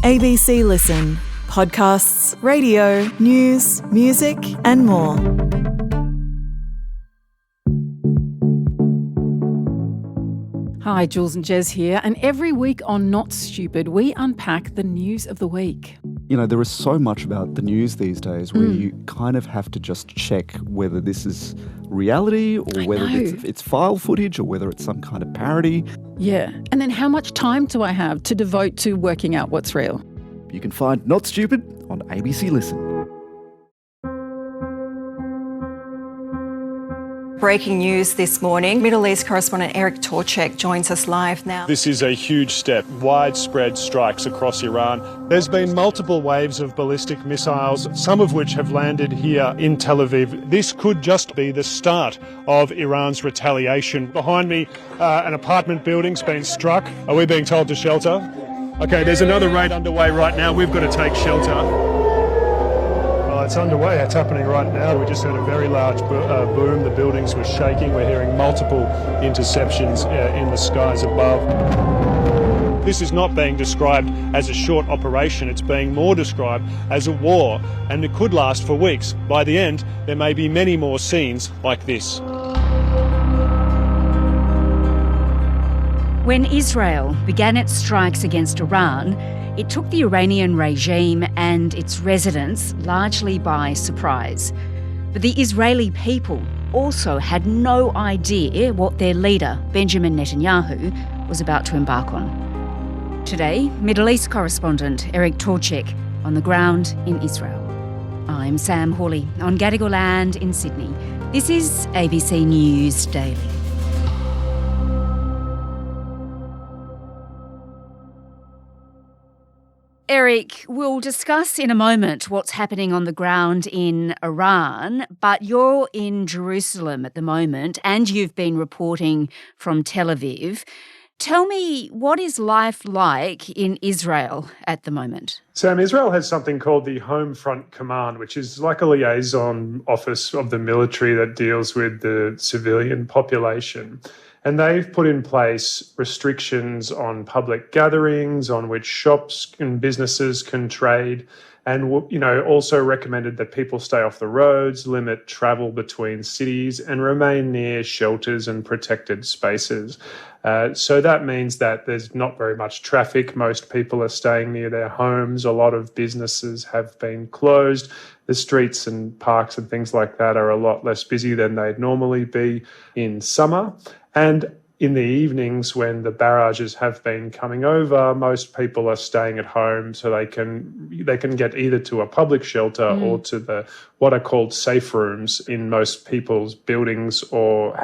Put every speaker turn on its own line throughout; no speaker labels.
ABC Listen. Podcasts, radio, news, music and more.
Hi, Jules and Jez here, and every week on Not Stupid, we unpack the news of the week.
You know, there is so much about the news these days where you kind of have to just check whether this is reality or whether it's file footage or whether it's some kind of parody.
Yeah, and then how much time do I have to devote to working out what's real?
You can find Not Stupid on ABC Listen.
Breaking news this morning. Middle East correspondent Tlozek joins us live now.
This is a huge step. Widespread strikes across Iran. There's been multiple waves of ballistic missiles, some of which have landed here in Tel Aviv. This could just be the start of Iran's retaliation. Behind me, an apartment building's been struck. Are we being told to shelter? Okay, there's another raid underway right now. We've got to take shelter. It's underway. It's happening right now. We just heard a very large boom. The buildings were shaking. We're hearing multiple interceptions in the skies above. This is not being described as a short operation. It's being more described as a war, and it could last for weeks. By the end, there may be many more scenes like this.
When Israel began its strikes against Iran, it took the Iranian regime and its residents largely by surprise. But the Israeli people also had no idea what their leader, Benjamin Netanyahu, was about to embark on. Today, Middle East correspondent Tlozek on the ground in Israel. I'm Sam Hawley on Gadigal land in Sydney. This is ABC News Daily. Eric, we'll discuss in a moment what's happening on the ground in Iran, but you're in Jerusalem at the moment and you've been reporting from Tel Aviv. Tell me, what is life like in Israel at the moment?
Sam, Israel has something called the Home Front Command, which is like a liaison office of the military that deals with the civilian population. And they've put in place restrictions on public gatherings, on which shops and businesses can trade, and also recommended that people stay off the roads, limit travel between cities, and remain near shelters and protected spaces. So that means that there's not very much traffic. Most people are staying near their homes. A lot of businesses have been closed. The streets and parks and things like that are a lot less busy than they'd normally be in summer. And in the evenings when the barrages have been coming over, most people are staying at home so they can get either to a public shelter or to what are called safe rooms in most people's buildings or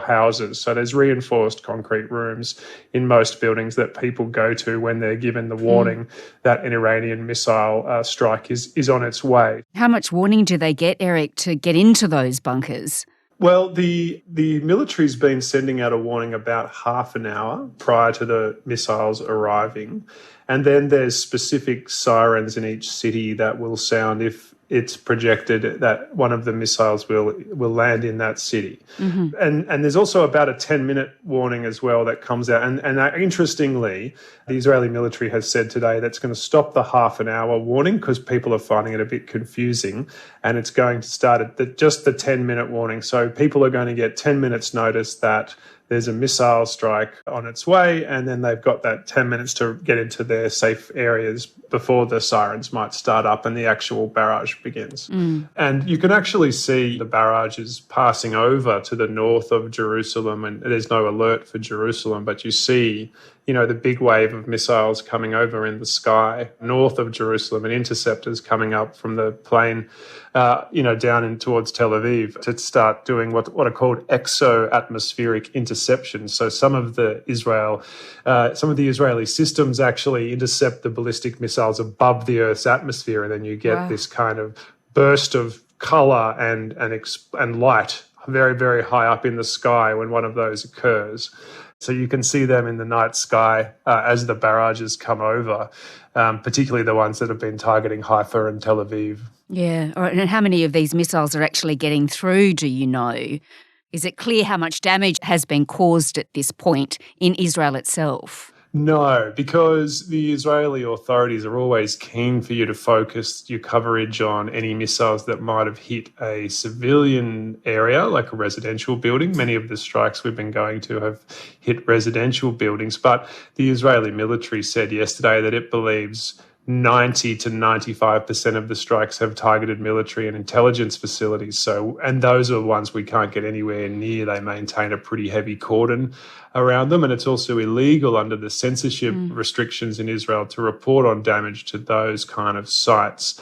houses. So there's reinforced concrete rooms in most buildings that people go to when they're given the warning that an Iranian missile strike is on its way.
How much warning do they get, Eric, to get into those bunkers?
Well, the military's been sending out a warning about half an hour prior to the missiles arriving. And then there's specific sirens in each city that will sound if it's projected that one of the missiles will land in that city. Mm-hmm. And there's also about a 10-minute warning as well that comes out. And interestingly, the Israeli military has said today that's going to stop the half an hour warning because people are finding it a bit confusing. And it's going to start at just the 10-minute warning. So people are going to get 10 minutes notice that there's a missile strike on its way, and then they've got that 10 minutes to get into their safe areas before the sirens might start up and the actual barrage begins. And you can actually see the barrages passing over to the north of Jerusalem, and there's no alert for Jerusalem, but you see, the big wave of missiles coming over in the sky north of Jerusalem and interceptors coming up from the plain, down in towards Tel Aviv to start doing what are called exo-atmospheric interceptions. So some of the Israeli systems actually intercept the ballistic missiles above the Earth's atmosphere, and then you get this kind of burst of colour and light very, very high up in the sky when one of those occurs. So you can see them in the night sky as the barrages come over, particularly the ones that have been targeting Haifa and Tel Aviv.
Yeah. All right. And how many of these missiles are actually getting through, do you know? Is it clear how much damage has been caused at this point in Israel itself?
No, because the Israeli authorities are always keen for you to focus your coverage on any missiles that might have hit a civilian area, like a residential building. Many of the strikes we've been going to have hit residential buildings. But the Israeli military said yesterday that it believes 90 to 95% of the strikes have targeted military and intelligence facilities. And those are the ones we can't get anywhere near. They maintain a pretty heavy cordon around them, and it's also illegal under the censorship restrictions in Israel to report on damage to those kind of sites.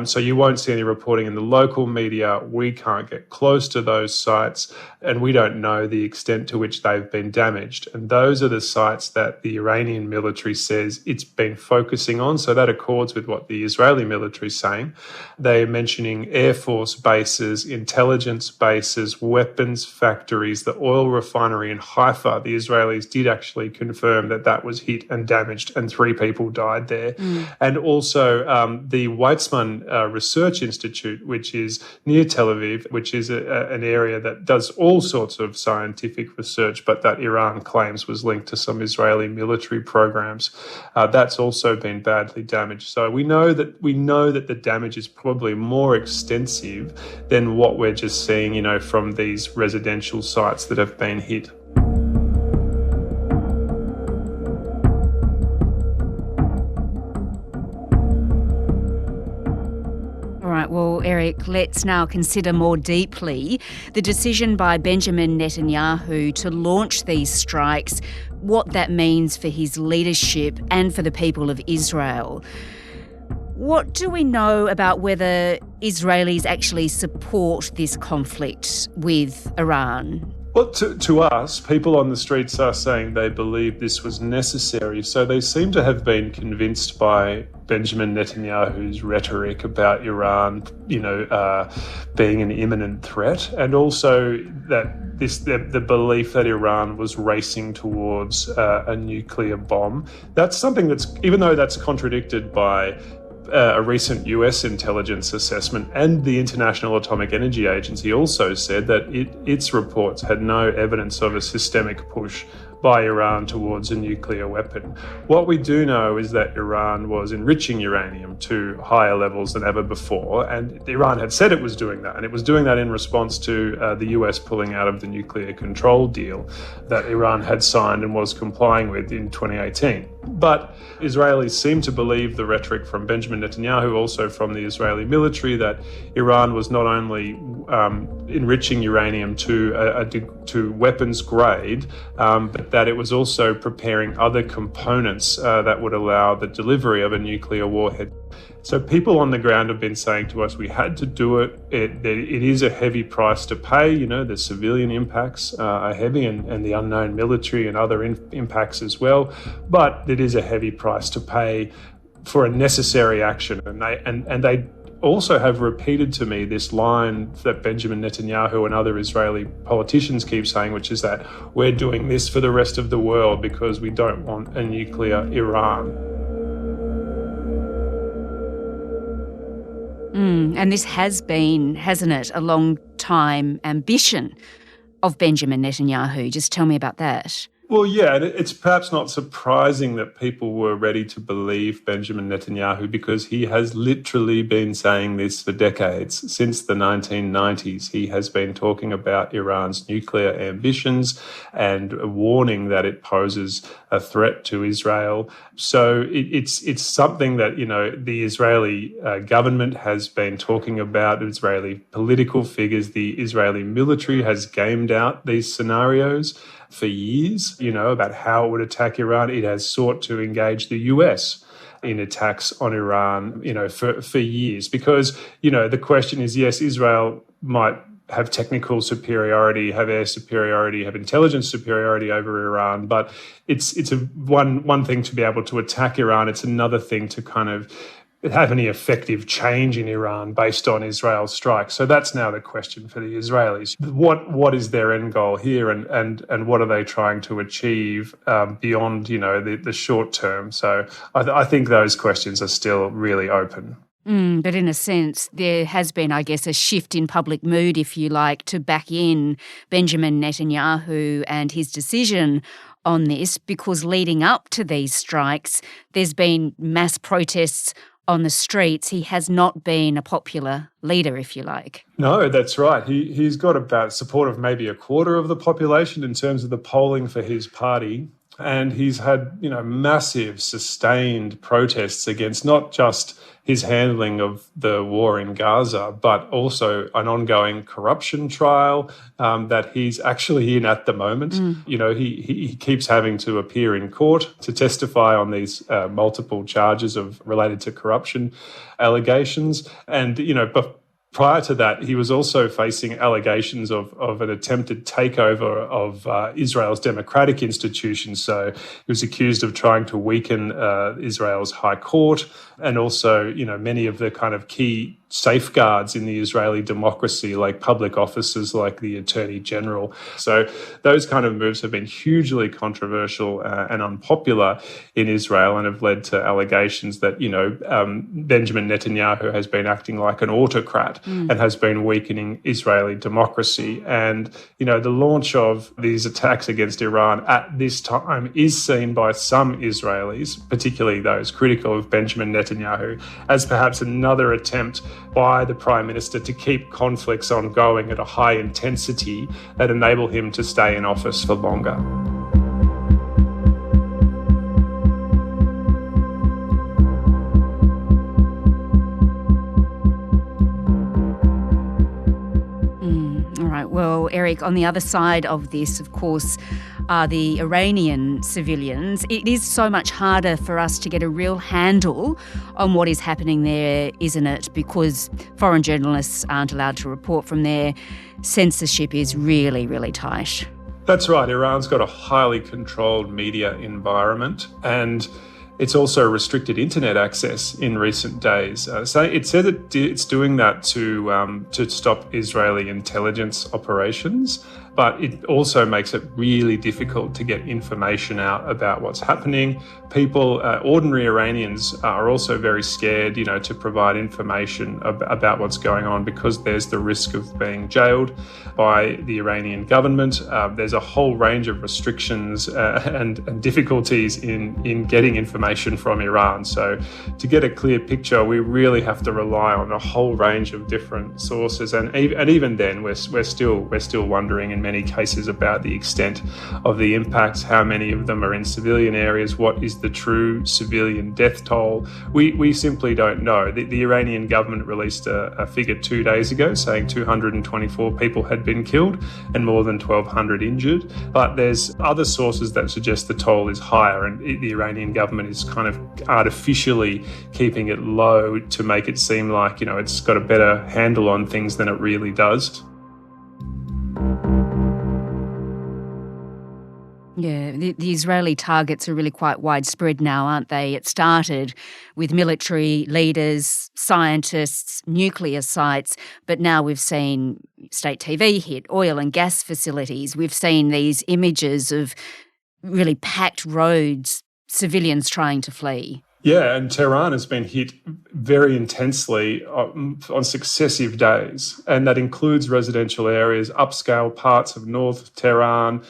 So you won't see any reporting in the local media. We can't get close to those sites, and we don't know the extent to which they've been damaged. And those are the sites that the Iranian military says it's been focusing on. So that accords with what the Israeli military is saying. They're mentioning Air Force bases, intelligence bases, weapons factories, the oil refinery in Haifa. The Israelis did actually confirm that that was hit and damaged, and 3 people died there. And also the Weizmann Research Institute, which is near Tel Aviv, which is an area that does all sorts of scientific research, but that Iran claims was linked to some Israeli military programs. That's also been badly damaged. So we know that the damage is probably more extensive than what we're just seeing, from these residential sites that have been hit.
Well, Eric, let's now consider more deeply the decision by Benjamin Netanyahu to launch these strikes, what that means for his leadership and for the people of Israel. What do we know about whether Israelis actually support this conflict with Iran?
Well, to us, people on the streets are saying they believe this was necessary. So they seem to have been convinced by Benjamin Netanyahu's rhetoric about Iran, being an imminent threat, and also that the belief that Iran was racing towards a nuclear bomb. That's something that's, even though that's contradicted by a recent US intelligence assessment, and the International Atomic Energy Agency also said that its reports had no evidence of a systemic push by Iran towards a nuclear weapon. What we do know is that Iran was enriching uranium to higher levels than ever before, and Iran had said it was doing that, and it was doing that in response to the US pulling out of the nuclear control deal that Iran had signed and was complying with in 2018. But Israelis seem to believe the rhetoric from Benjamin Netanyahu, also from the Israeli military, that Iran was not only enriching uranium to weapons grade, but that it was also preparing other components that would allow the delivery of a nuclear warhead. So people on the ground have been saying to us, we had to do it. It is a heavy price to pay. The civilian impacts are heavy, and the unknown military and other impacts as well. But it is a heavy price to pay for a necessary action. And they also have repeated to me this line that Benjamin Netanyahu and other Israeli politicians keep saying, which is that we're doing this for the rest of the world because we don't want a nuclear Iran.
And this has been, hasn't it, a long time ambition of Benjamin Netanyahu. Just tell me about that.
Well, yeah, it's perhaps not surprising that people were ready to believe Benjamin Netanyahu, because he has literally been saying this for decades. Since the 1990s, he has been talking about Iran's nuclear ambitions and warning that it poses a threat to Israel. So it's something that, the Israeli government has been talking about, Israeli political figures, the Israeli military has gamed out these scenarios for years, about how it would attack Iran. It has sought to engage the US in attacks on Iran, for years, because, the question is, yes, Israel might have technical superiority, have air superiority, have intelligence superiority over Iran, but it's one thing to be able to attack Iran. It's another thing to kind of have any effective change in Iran based on Israel's strikes. So that's now the question for the Israelis. What is their end goal here, and what are they trying to achieve beyond, the short term? So I think those questions are still really open.
But in a sense, there has been, I guess, a shift in public mood, if you like, to back in Benjamin Netanyahu and his decision on this because leading up to these strikes, there's been mass protests on the streets. He has not been a popular leader, if you like.
No, that's right. He's got about support of maybe a quarter of the population in terms of the polling for his party. And he's had, massive sustained protests against not just his handling of the war in Gaza, but also an ongoing corruption trial that he's actually in at the moment. He keeps having to appear in court to testify on these multiple charges related to corruption allegations. And, prior to that, he was also facing allegations of an attempted takeover of Israel's democratic institutions. So he was accused of trying to weaken Israel's high court and also, many of the kind of key safeguards in the Israeli democracy, like public offices like the Attorney General. So those kind of moves have been hugely controversial and unpopular in Israel and have led to allegations that, Benjamin Netanyahu has been acting like an autocrat and has been weakening Israeli democracy. And, the launch of these attacks against Iran at this time is seen by some Israelis, particularly those critical of Benjamin Netanyahu, as perhaps another attempt by the Prime Minister to keep conflicts ongoing at a high intensity that enable him to stay in office for longer.
All right. Well, Eric, on the other side of this, of course, are the Iranian civilians. It is so much harder for us to get a real handle on what is happening there, isn't it? Because foreign journalists aren't allowed to report from there. Censorship is really, really tight.
That's right. Iran's got a highly controlled media environment, and it's also restricted internet access in recent days. So it said that it's doing that to stop Israeli intelligence operations, but it also makes it really difficult to get information out about what's happening. People, ordinary Iranians, are also very scared, to provide information about what's going on because there's the risk of being jailed by the Iranian government. There's a whole range of restrictions and difficulties in getting information from Iran. So to get a clear picture, we really have to rely on a whole range of different sources. And even then, we're still wondering in many cases about the extent of the impacts, how many of them are in civilian areas, what is the true civilian death toll. We simply don't know. The Iranian government released a figure 2 days ago saying 224 people had been killed and more than 1,200 injured. But there's other sources that suggest the toll is higher, and the Iranian government is kind of artificially keeping it low to make it seem like, it's got a better handle on things than it really does.
Yeah, the Israeli targets are really quite widespread now, aren't they? It started with military leaders, scientists, nuclear sites, but now we've seen state TV hit, oil and gas facilities. We've seen these images of really packed roads, civilians trying to flee.
Yeah, and Tehran has been hit very intensely on successive days, and that includes residential areas, upscale parts of North Tehran,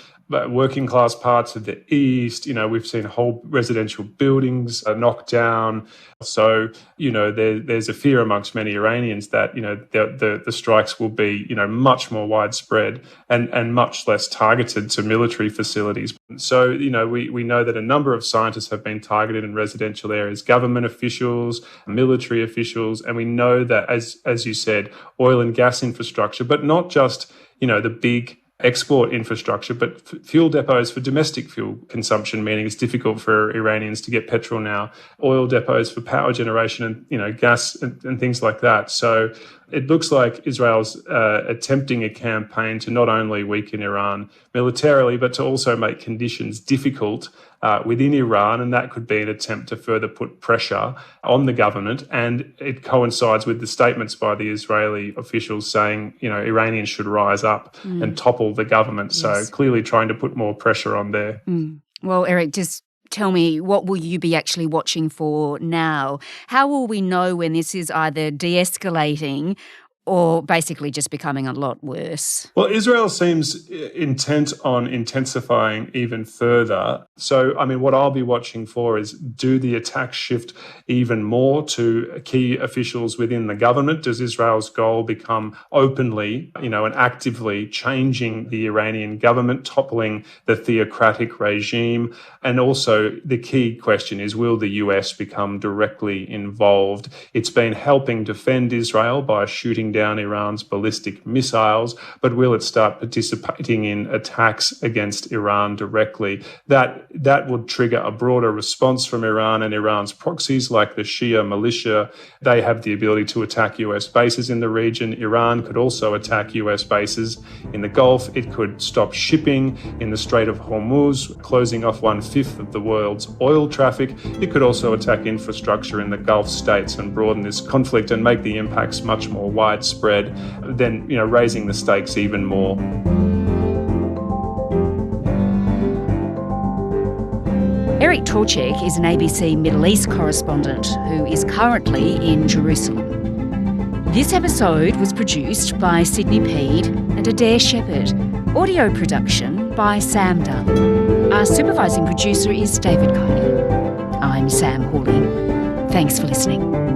working class parts of the east. We've seen whole residential buildings knocked down. So, there's a fear amongst many Iranians that, the strikes will be, much more widespread and much less targeted to military facilities. So, we know that a number of scientists have been targeted in residential areas, government officials, military officials, and we know that, as you said, oil and gas infrastructure, but not just, the big export infrastructure, but fuel depots for domestic fuel consumption, meaning it's difficult for Iranians to get petrol now, oil depots for power generation and, gas and things like that. So it looks like Israel's attempting a campaign to not only weaken Iran militarily, but to also make conditions difficult within Iran, and that could be an attempt to further put pressure on the government. And it coincides with the statements by the Israeli officials saying, Iranians should rise up and topple the government. Yes. So clearly trying to put more pressure on there.
Well, Eric, just tell me, what will you be actually watching for now? How will we know when this is either de-escalating or basically just becoming a lot worse?
Well, Israel seems intent on intensifying even further. So, I mean, what I'll be watching for is, do the attacks shift even more to key officials within the government? Does Israel's goal become openly, and actively changing the Iranian government, toppling the theocratic regime? And also the key question is, will the US become directly involved? It's been helping defend Israel by shooting down Iran's ballistic missiles, but will it start participating in attacks against Iran directly? That would trigger a broader response from Iran and Iran's proxies like the Shia militia. They have the ability to attack US bases in the region. Iran could also attack US bases in the Gulf. It could stop shipping in the Strait of Hormuz, closing off 1/5 of the world's oil traffic. It could also attack infrastructure in the Gulf states and broaden this conflict and make the impacts much more widespread, then, raising the stakes even more.
Eric Tlozek is an ABC Middle East correspondent who is currently in Jerusalem. This episode was produced by Sydney Peed and Adair Shepherd. Audio production by Sam Dunn. Our supervising producer is David Carney. I'm Sam Hawley. Thanks for listening.